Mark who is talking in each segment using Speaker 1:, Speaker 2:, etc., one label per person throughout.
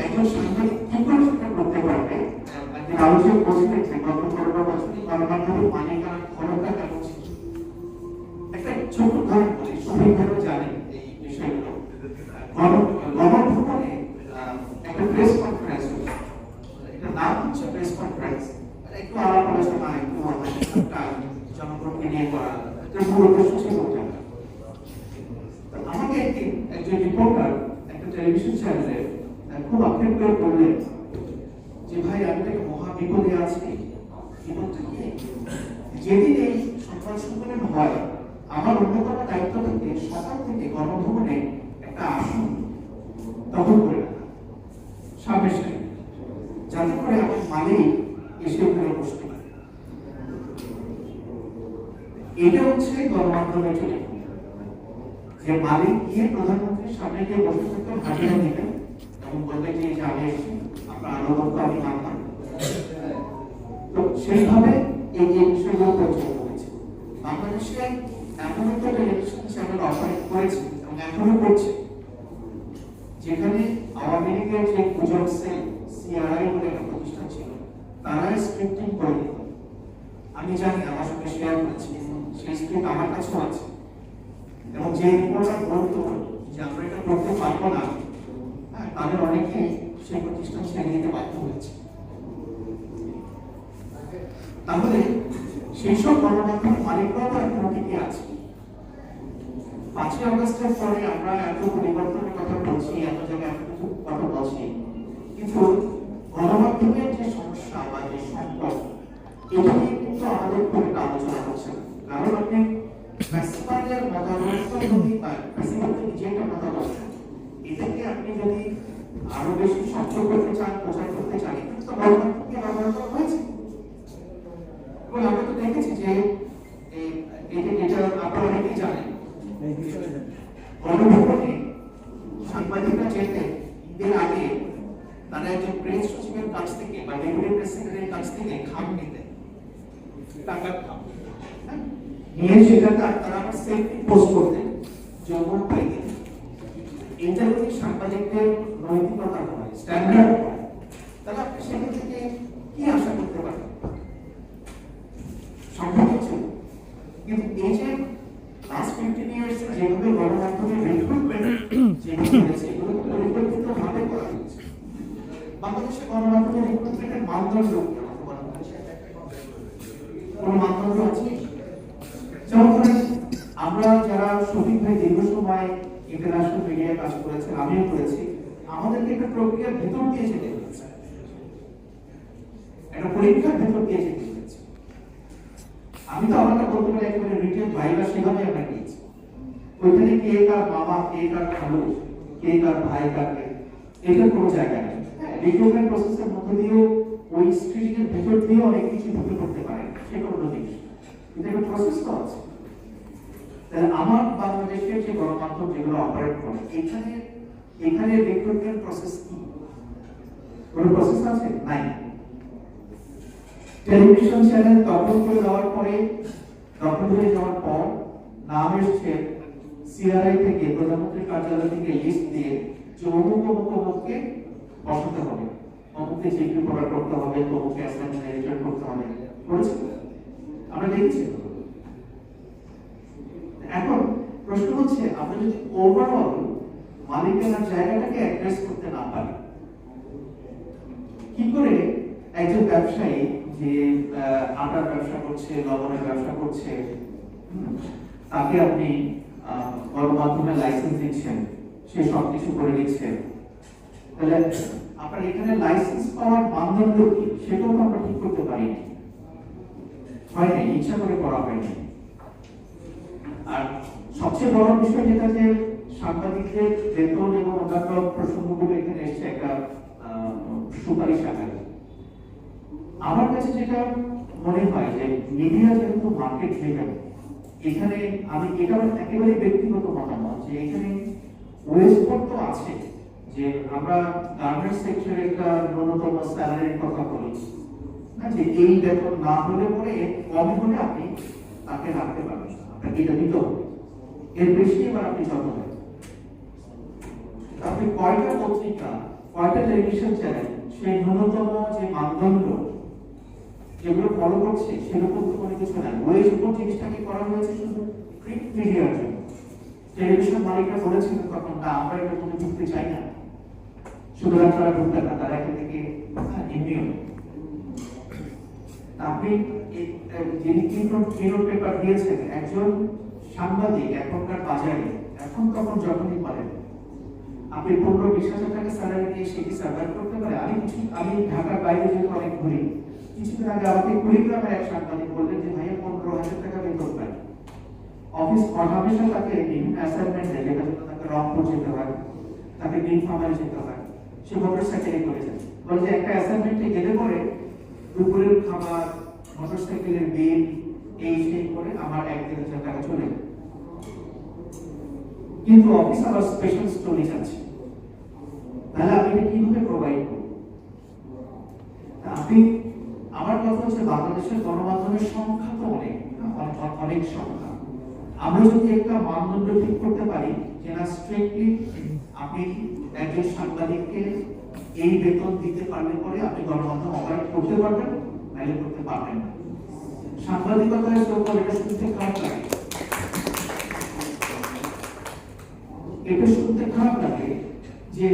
Speaker 1: একজন সাংবাদিক কি করে সেটা করতে পারবে? আলোচনা বলছিলেন যে গত 15 বছরই গণমাধ্যমের মালিকানা ক্ষমতা কেমন ছিল। একটা ছোট উদাহরণ বলি, সবাই ভালো জানেন এই বিষয়গুলো। গণভবনে একটা প্রেস কনফারেন্স হচ্ছে, এটা নাম হচ্ছে প্রেস কনফারেন্স। একটু আলাপ আলোচনা, একটু জনগণকে নিয়ে করা, এটা মূল উদ্দেশ্য ছিল। আমাকে একজন রিপোর্টার একটা টেলিভিশন চ্যানেলে খুব আক্ষেপ করে বললেন যে ভাই, আমি তো মহা বিপদে আছি। বিপদটা কি? যেদিন এই সংবাদ সম্মেলন হয়, আমার অন্যতম দায়িত্ব থেকে সকাল থেকে গণভবনে একটা আসন দখল করে রাখা সামনে সামনে, যাতে করে আমার মালিক এসে ওখানে বসতে পারে। এটা হচ্ছে গণমাধ্যমের জন্য যে মালিক গিয়ে প্রধানমন্ত্রীর সামনে গিয়ে বসে থাকতে হাজিরা দিবেন এবং বলবেন যে আমি এসেছি, আপনার আনুগত্য আমি মানলাম। তো সেইভাবে এই বিষয়গুলো পরিচালিত হয়েছে। বাংলাদেশে এমন একটা টেলিভিশন চ্যানেল অপারেট করেছে এবং এখনো করছে, যেখানে আওয়ামী লীগের যে গুজব সেল সিআরআই বলে একটা প্রতিষ্ঠান ছিল, তারা স্ক্রিপ্টিং করে দিত। আমি জানি, আমার সঙ্গে শেয়ার করেছি, সেই স্ক্রিপ্ট আমার কাছেও আছে। এবং যে রিপোর্টার বলতো যে আমরা এটা করতে পারবো না, তাদের অনেকে সেই প্রতিষ্ঠান ছেড়ে দিতে বাধ্য হয়েছে। তাহলে সেই সব গণমাধ্যমের মালিকরাও তো এখনো টিকে আছে। 5ই আগস্টের পরে আমরা এত পরিবর্তনের কথা বলছি, এত জায়গায় এত কিছু কথা বলছি, কিন্তু গণমাধ্যমের যে সমস্যা বা যে সংকট, এটা নিয়ে কিন্তু আমাদের খুব একটা আলোচনা হচ্ছে না। কারণ আপনি ফ্যাসিবাদের মতাদর্শ যদি ফ্যাসিবাদের যে একটা মতাদর্শ, এটাকে আপনি যদি আরো বেশি শক্ত করতে চান, প্রচার করতে চান, কিন্তু গণমাধ্যমকে ব্যবহার করা হয়েছে। এবং আমরা তো দেখেছি যে এটা আপনারা অনেকেই জানেন, গণভবনে সাংবাদিকরা যেতেন ঈদের আগে, তারা একজন প্রেস সচিবের কাছ থেকে বা ডেপুটি প্রেস সেক্রেটারির কাছ থেকে খাম নিতেন, টাকার খাম নিয়ে সেটাতে তারা আবার সেলফি পোস্ট করতেন, যৌবন পাইতেন। এটা যদি সাংবাদিকদের নৈতিকতা হয়, স্ট্যান্ডার্ড হয়, তাহলে আপনি সেখান থেকে কি আশা করতে পারেন? সম্ভব হচ্ছে। কিন্তু এই যে লাস্ট 15 ইয়ার্স যেভাবে গণমাধ্যমের রিক্রুটমেন্ট যেভাবে হয়েছে, এগুলো পরিকল্পিত ভাবে করা হয়েছে। বাংলাদেশের গণমাধ্যমের রিক্রুটমেন্টের মানদণ্ড কোন মানদণ্ড আছে? যেমন আমরা যারা শফিক ভাই দীর্ঘ সময় ইন্টারন্যাশনাল মিডিয়ায় কাজ করেছেন, আমিও করেছি, আমাদেরকে একটা প্রক্রিয়ার ভেতর দিয়ে যেতে হয়েছে, একটা পরীক্ষার ভেতর দিয়ে যেতে হয়েছে। আমি তো আমাকে বলতে পারি একেবারে রিটেন ভাইবা সেভাবে আমরা নিয়েছি। ওইখানে কে কার মামা, কে কার খালু, কে কার ভাই কাকে, এটার কোনো জায়গা নেই। রিক্রুটমেন্ট প্রসেসের মধ্য দিয়েও ওই স্ক্রিনিংয়ের ভেতর দিয়ে অনেক কিছু ঢুকে পড়তে পারে, সেটা অন্য জিনিস, কিন্তু একটা প্রসেস তো আছে। তাহলে আমার বাংলাদেশের যে গণমাধ্যম যেগুলো অপারেট করে, এখানে রিক্রুটমেন্ট প্রসেস কি? কোনো প্রসেস আছে? নাই। টেলিভিশন চ্যানেল দখল করে দেওয়ার পরে, দখল হয়ে যাওয়ার পর নাম এসছে সিআরআই থেকে, প্রধানমন্ত্রীর কার্যালয় থেকে লিস্ট দিয়ে যে অমুককে বসাতে হবে, অমুককে চিঠি প্রদান করতে হবে, অমুককে অ্যাসাইনমেন্ট রেজিস্টার করতে হবে, করেছে? আমরা দেখেছি। এখন প্রশ্ন হচ্ছে, আমরা যদি ওভারঅল মালিকানার জায়গাটাকে অ্যাড্রেস করতে না পারি, কি করে একজন ব্যবসায়ী যে আটার ব্যবসা করছে, লবণের ব্যবসা করছে, তাকে আপনি গণমাধ্যমে লাইসেন্স দিচ্ছেন, সে সব কিছু করে দিচ্ছেন, তাহলে আপনার এখানে লাইসেন্স পাওয়ার মানদণ্ড কি, সেটাও তো আমরা ঠিক করতে পারিনি, হয়নি, ইচ্ছা করে করা হয়নি। আর সবচেয়ে বড় বিষয় যেটা, যে সাংবাদিকদের বেতন এবং অন্যান্য প্রসঙ্গগুলো এখানে এসছে একটা সুপারিশ আকারে। আমার কাছে যেটা মনে হয় যে মিডিয়া যেহেতু মার্কেট ড্রিভেন, এখানে আমি এটা একেবারে ব্যক্তিগত মতামত যে এখানে ওয়েস্টপোর্ট তো আছে, যে আমরা গার্মেন্টস সেক্টরে একটা ন্যূনতম স্যালারির কথা বলি না, যে এই বেতন না হলে পরে কম হলে আপনি তাকে রাখতে পারবেন, আপনাকে এটা দিতে হবে, এর বেশি এবার আপনি যত হয়। আপনি কয়টা পত্রিকা কয়টা টেলিভিশন চ্যানেল সেই ন্যূনতম যে মানদণ্ড যেগুলো ফলো করছে সেরকম তো কোনো কিছু নাই। ওই উপর জিনিসটাকে করা হয়েছে শুধু প্রিন্ট মিডিয়ার জন্য। টেলিভিশন মালিকরা বলেছিল তখন না, আমরা এটা কোনো ঢুকতে চাই না, সুতরাং তারা ঢুকবে না, তারা এখান থেকে ইমিউন। আপনি যিনি কিনোট পেপার দিয়েছেন একজন সাংবাদিক এখনকার বাজারে এখন তখন যখনই পারেন আপনি 15-20 হাজার টাকা স্যালারি দিয়ে সে কি সার্ভাইভ করতে পারে? আমি ঢাকার বাইরে যেহেতু অনেক ঘুরি, কিছুদিন আগে আমাকে কুড়িগ্রামের এক সাংবাদিক বললেন যে ভাইয়া 15,000 টাকা বেতন পাই, অফিস হামেশা তাকে বিভিন্ন অ্যাসাইনমেন্ট দেয় যেটা জন্য তাকে রংপুর যেতে হয়, তাকে নীলফামারী যেতে হয়, সে মোটরসাইকেলে করে যায়। বলে যে একটা অ্যাসাইনমেন্টে গেলে পরে দুপুরের খাবার, মোটরসাইকেলের বিল, এই সেই করে আমার 1-2 হাজার টাকা চলে যায়। কিন্তু অফিস আবার স্পেশাল স্টোরি আছে, তাহলে আপনি এটা কিভাবে প্রোভাইড করবেন? আপনি আমার কথা হচ্ছে বাংলাদেশের গণমাধ্যমের সংখ্যা তো অনেক সংখ্যা। আমরা যদি একটা মানদণ্ড ঠিক করতে পারি যে না স্ট্রিক্টলি আপনি একজন সাংবাদিককে এই বেতন দিতে পারলে পরে আপনি গণমাধ্যম অপারেট করতে পারবেন, নাইলে করতে পারবেন না। সাংবাদিকতার সকল এটা শুনতে খারাপ লাগে, এটা শুনতে খারাপ লাগে যে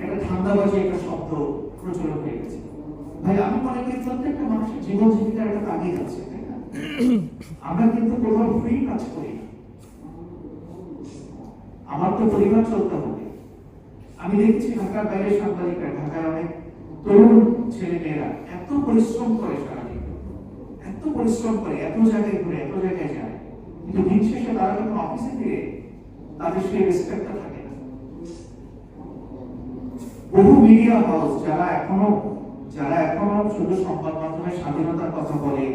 Speaker 1: একটা ঠান্ডাবাজি একটা শব্দ প্রচলন হয়ে গেছে। ভাই আমি মনে করি প্রত্যেকটা মানুষের জীবন জীবিকার একটা তাগিদ আছে, তাই না? আমরা কিন্তু কোথাও ফ্রি কাজ করি না, আমার তো পরিবার চলতে হবে। আমি দেখছি ঢাকার বাইরের সাংবাদিকরা, ঢাকার অনেক তরুণ ছেলে মেয়েরা এত পরিশ্রম করে সারাদিন, এত পরিশ্রম করে, এত জায়গায় ঘুরে, এত জায়গায় যায়, কিন্তু দিন শেষে তারা যখন অফিসে ফিরে তাদের সেই রেসপেক্টটা থাকে না। বহু মিডিয়া হাউস যারা এখনো শুধু সংবাদ মাধ্যমের স্বাধীনতার কথা বলে,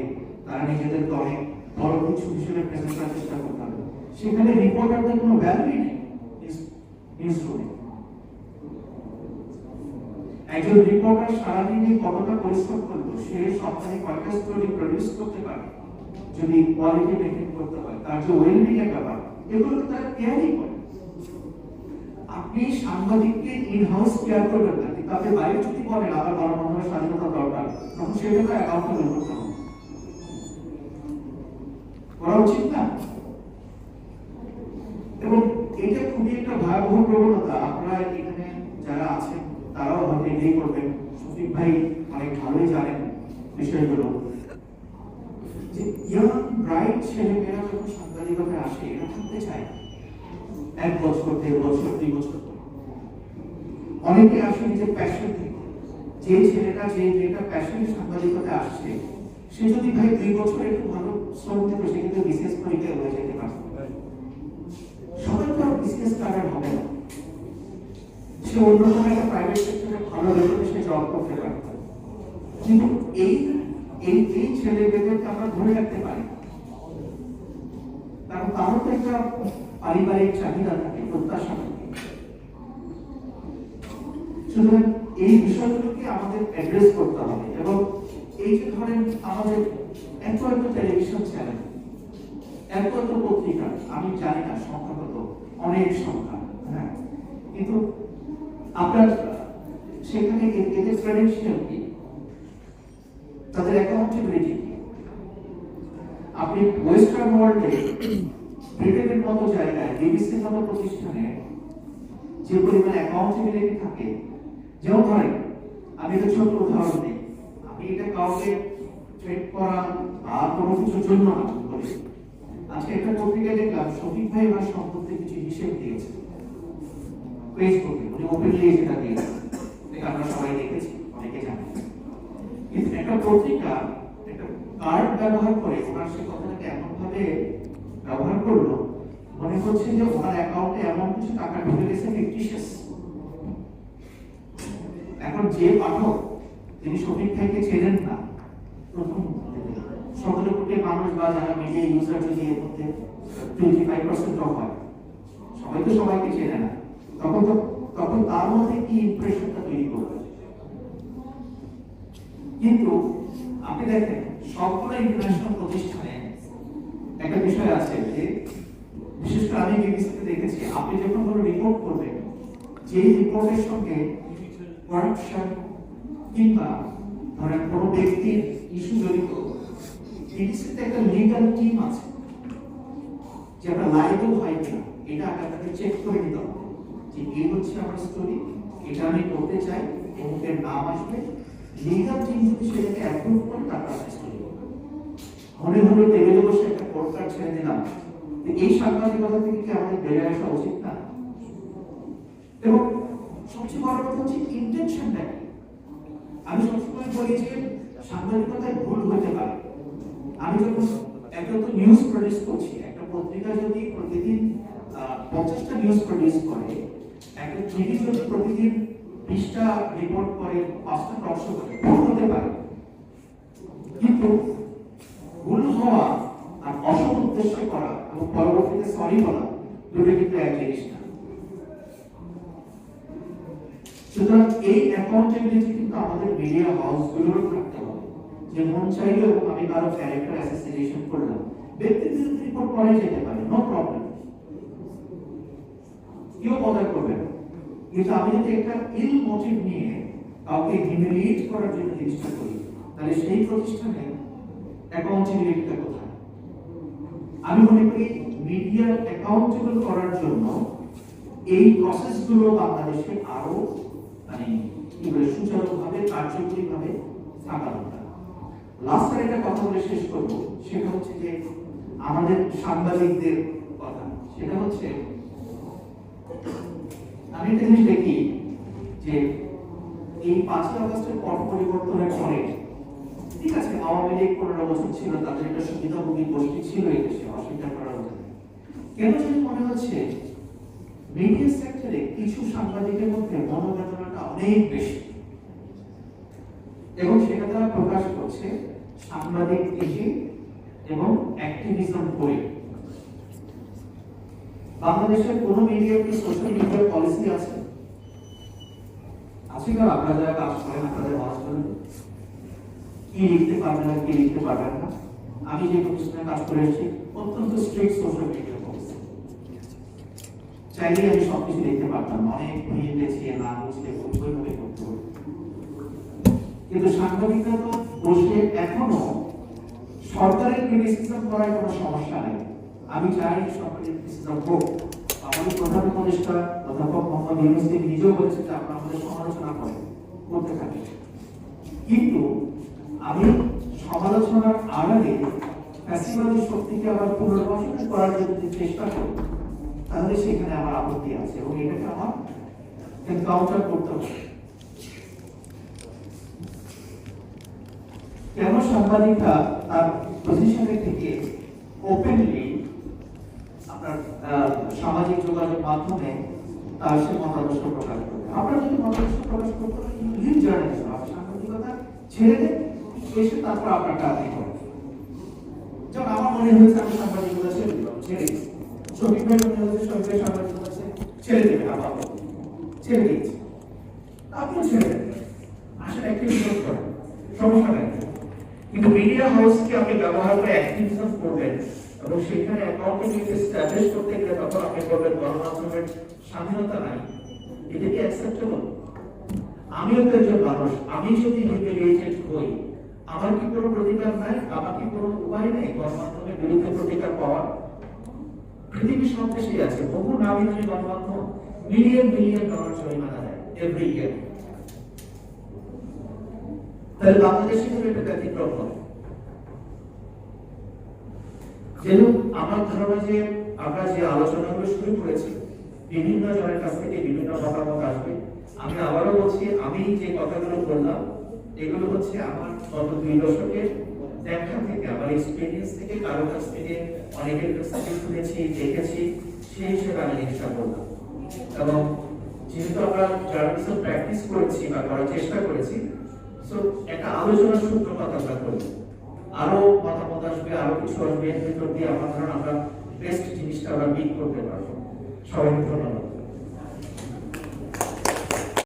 Speaker 1: তারা নিজেদেরকে অনেক বড় কিছু হিসেবে প্রেজেন্ট করার চেষ্টা করতে হবে, সেখানে রিপোর্টারদের কোনো ভ্যালুই নেই নিউজরুমে। একজন রিপোর্টার সারাদিনে কতটা পরিশ্রম করলো, সে সপ্তাহে কয়টা স্টোরি প্রডিউস করতে পারে, যদি কোয়ালিটি মেনটেন করতে পারে, তার যে ওয়েলবিং এর ব্যাপার, এগুলো তো তারা কেয়ারই করে। আপনি সাংবাদিককে ইন হাউস কেয়ার করবেন না, কিন্তু আপনি বাইরে যদি বলেন আবার গণমাধ্যমের স্বাধীনতা দরকার, তখন সেটাকে অ্যাকাউন্টেবল করতে হবে, করা উচিত না? এবং এটা খুবই একটা ভয়াবহ প্রবণতা। আপনারা এখানে যারা আছেন তারাও হয়তো এটাই করবেন, শফিক ভাই অনেক ভালোই জানেন বিষয়গুলো, যে ইয়াং ব্রাইট ছেলে মেয়েরা যখন সাংবাদিকতায় আসে এরা থাকতে চায় 1 বছর, 1.5 বছর, 2 বছর, অনেকে আসে নিজের প্যাশন থেকে। যে ছেলেটা যে মেয়েটা প্যাশনের সাংবাদিকতায় আসছে, সে যদি ভাই 2 বছর একটু ভালো শ্রম দিত, সে কিন্তু বিশেষ পরীক্ষায় হয়ে যেতে পারত। সবাই তো আর বিশেষ কারণ হবে না, সে অন্যতম একটা প্রাইভেট সেক্টরে ভালো বেতনে সে জব করতে পারত। কিন্তু এই ছেলে মেয়েদেরকে আমরা ধরে রাখতে পারি, কারণ তারও তো একটা পারিবারিক চাহিদা থাকে, প্রত্যাশা থাকে। সুতরাং এই বিষয়গুলোকে আমাদের অ্যাড্রেস করতে হবে। এবং এই যে ধরেন আমাদের এত টেলিভিশন চ্যানেল, এত পত্রিকা, আমি জানি না সংখ্যা কত, অনেক সংখ্যা, হ্যাঁ, কিন্তু আপনার সেখানে এদের ক্রেডেনশিয়াল কি, তাদের অ্যাকাউন্টেবিলিটি কি? আপনি ওয়েস্টার্ন ওয়ার্ল্ডে ব্রিটেনের মতো জায়গায়, বিবিসির মতো প্রতিষ্ঠানে যে পরিমাণ অ্যাকাউন্টেবিলিটি থাকে, যেমন ধরেন আমি একটা ছোট উদাহরণ দিই, আমি এটা কাউকে ট্রেড করা বা কোনো কিছুর জন্য না বলি। আজকে একটা পত্রিকায় দেখলাম শফিক ভাই আমার সম্পত্তি কিছু হিসেব দিয়েছে ফেসবুকে, উনি ওপেনলি সেটা দিয়েছে, আমরা সবাই দেখেছি, অনেকে জানেন। কিন্তু একটা পত্রিকা একটা কার্ড ব্যবহার করে ওনার সে কথাটাকে এমন ভাবে ব্যবহার করলো, মনে হচ্ছে যে ওনার অ্যাকাউন্টে এমন কিছু টাকা ঢুকে গেছে ফিকটিশিয়াস। এখন যে পাঠক তিনি শফিক ভাইকে চেনেন না, প্রথম 17 কোটি মানুষ বা যারা মিডিয়া ইউজার যদি এর মধ্যে 25% অফ হয়, সবাই তো সবাইকে চেনে না, তখন তার মধ্যে কি ইমপ্রেশনটা তৈরি করবে? কিন্তু আপনি দেখেন সবগুলো ইন্টারন্যাশনাল প্রতিষ্ঠানে একটা বিষয় আছে যে, বিশেষ করে আমি বিবিসিতে দেখেছি, আপনি যখন কোনো রিপোর্ট করবেন, যে রিপোর্টের সঙ্গে করাপশন কিংবা ধরেন কোনো ব্যক্তির ইস্যু জড়িত, বিটিসিতে একটা লিগ্যাল টিম আছে যে আমরা লাইবল হয় কিনা এটা আপনাকে চেক করে নিতে হবে যে এই হচ্ছে আমার স্টোরি, এটা আমি করতে চাই এবং এর নাম আসবে। লিগ্যাল টিম যদি সেটাকে অ্যাপ্রুভ করে তারপর আপনি স্টোরি করবেন। মনে হলো টেবিলে বসে একটা কোর্ট কার্ড ছেড়ে দিলাম, এই সাংবাদিকতা থেকে কি আমাদের বেড়ে আসা উচিত না? এবং সবচেয়ে বড় কথা হচ্ছে ইন্টেনশনটা কি। আমি সবসময় বলি যে সাংবাদিকতায় ভুল হতে পারে। আমি যখন একটা তো নিউজ প্রডিউস করছি, একটা পত্রিকা যদি প্রতিদিন 50টা নিউজ প্রডিউস করে, একটা টিভি যদি প্রতিদিন 20টা রিপোর্ট করে, 5টা টক শো করে, ভুল হতে পারে। কিন্তু ভুল হওয়া আর অসৎ উদ্দেশ্যে করা এবং পরবর্তীতে সরি বলা দুটো কিন্তু এক জিনিস না। সুতরাং এই অ্যাকাউন্টেবিলিটি কিন্তু আমাদের মিডিয়া হাউসগুলোর থাকতে হবে। যে মন চাইলেও আমি কারো ক্যারেক্টার অ্যাসোসিয়েশন করলাম, ব্যক্তিগত রিপোর্ট করা যেতে পারে, নো প্রবলেম, কেউ বদার করবে না। কিন্তু আমি যদি একটা ইল মোটিভ নিয়ে কাউকে হিউমিলিয়েট করার জন্য চেষ্টা করি, তাহলে সেই প্রতিষ্ঠানে অ্যাকাউন্টেবিলিটিটা কোথায়? আমি মনে করি মিডিয়া অ্যাকাউন্টেবল করার জন্য এই প্রসেসগুলো বাংলাদেশে আরো কি বলে সুচারুভাবে কার্যকরীভাবে থাকা দরকার। লাস্ট একটা কথা বলে শেষ করবো, সেটা হচ্ছে যে আমাদের সাংবাদিকদের কথা। সেটা হচ্ছে আমি একটা জিনিস দেখি যে এই 5ই আগস্টের পট পরিবর্তনের পরে, ঠিক আছে আওয়ামী লীগ 15 বছর ছিল, তাদের একটা সুবিধাভোগী গোষ্ঠী ছিল এই দেশে, অস্বীকার করার মধ্যে কেন যেন মনে হচ্ছে মিডিয়া সেক্টরে কিছু সাংবাদিকের মধ্যে মনোবেদনাটা অনেক বেশি, এবং সেটা তারা প্রকাশ করছে সাংবাদিক ইস্যু এবং অ্যাক্টিভিজম করে। বাংলাদেশের কোন মিডিয়ার কি সোশ্যাল মিডিয়া পলিসি আছে? আছে কারণ আপনারা যারা কাজ করেন আপনাদের ওয়াজ করেন কি লিখতে পারবেন না, কি লিখতে পারবেন না। আমি যে প্রতিষ্ঠানে কাজ করে এসেছি অত্যন্ত স্ট্রিক্ট সোশ্যাল মিডিয়া পলিসি। চাইলে আমি সবকিছু লিখতে পারতাম, অনেক ভুল পেছিয়ে না বুঝলে ওইভাবে করতে হবে। কিন্তু সাংবাদিকরা তো বসে এখনো সরকারের ক্রিটিসিজম করার কোনো সমস্যা নেই। আমি চাই সরকারের ক্রিটিসিজম হোক। আমাদের প্রধান উপদেষ্টা অধ্যাপক মোহাম্মদ ইউনূস নিজেও বলেছে যে আপনারা আমাদের সমালোচনা করেন, করতে থাকেন, কিন্তু আমি সমালোচনার আড়ালে ফ্যাসিবাদী শক্তিকে আবার পুনর্বাসন করার জন্য চেষ্টা করি, তাহলে সেখানে আমার আপত্তি আছে এবং এটাকে আমার কাউন্টার করতে হবে। কেন সাংবাদিকরা তার পজিশনে থেকে ওপেনলি আপনার সামাজিক যোগাযোগ মাধ্যমে তার সে মতাদর্শ প্রকাশ করবে? আপনারা যদি মতাদর্শ প্রকাশ করতে পারেন জার্নালিজম, সাংবাদিকতা ছেড়ে দেন, এসে তারপর আপনার কাজই করেন। যেমন আমার মনে হয়েছে আমি সাংবাদিকতা ছেড়ে দিলাম, ছেড়ে দিচ্ছি। শফিক ভাই মনে হয়েছে শফিক ভাই সাংবাদিকতা ছেড়ে দেবেন, আবার ছেড়ে দিচ্ছি, আপনিও ছেড়ে দেন, আসলে অ্যাক্টিভিজম করেন, সমস্যা নেই। কিন্তু মিডিয়া হাউসকে আপনি ব্যবহার করে অ্যাক্টিভিজম করবেন এবং সেখানে অ্যাকাউন্টেবিলিটি এস্টাবলিশ করতে গেলে তখন আপনি বলবেন গণমাধ্যমের স্বাধীনতা নাই, এটা কি অ্যাকসেপ্টেবল? আমিও তো একজন মানুষ, আমি যদি হিউমিলিয়েটেড হই, আমার কি কোনো প্রতিকার নাই? আমার কি কোনো উপায় নেই গণমাধ্যমের বিরুদ্ধে প্রতিকার পাওয়ার? পৃথিবীর সব দেশেই আছে বহু নামী গণমাধ্যম মিলিয়ন মিলিয়ন ডলার জরিমানা দেয় এভরি ইয়ার। তাহলে বাংলাদেশে কিন্তু এটা ব্যতিক্রম হবে। যেহেতু আমার ধারণা যে আমরা যে আলোচনাগুলো শুরু করেছি বিভিন্ন জনের কাছ থেকে বিভিন্ন মতামত আসবে। আমি আবারও বলছি, আমি যে কথাগুলো বললাম এগুলো হচ্ছে আমার গত 2 দশকের দেখা থেকে, আমার এক্সপেরিয়েন্স থেকে, কারো কাছ থেকে, অনেকের কাছ থেকে শুনেছি, দেখেছি, সেই হিসেবে আমি জিনিসটা বললাম। এবং যেহেতু আমরা জার্নালিজম প্র্যাকটিস করেছি বা করার চেষ্টা করেছি, সো একটা আলোচনার সূত্রপাত আমরা করবো। আরো মতামত আসবে, আরো কিছু আসবে, এর ভিতর দিয়ে আমার ধারণা আমরা বেস্ট জিনিসটা আমরা মিট করতে পারবো। সবাইকে ধন্যবাদ।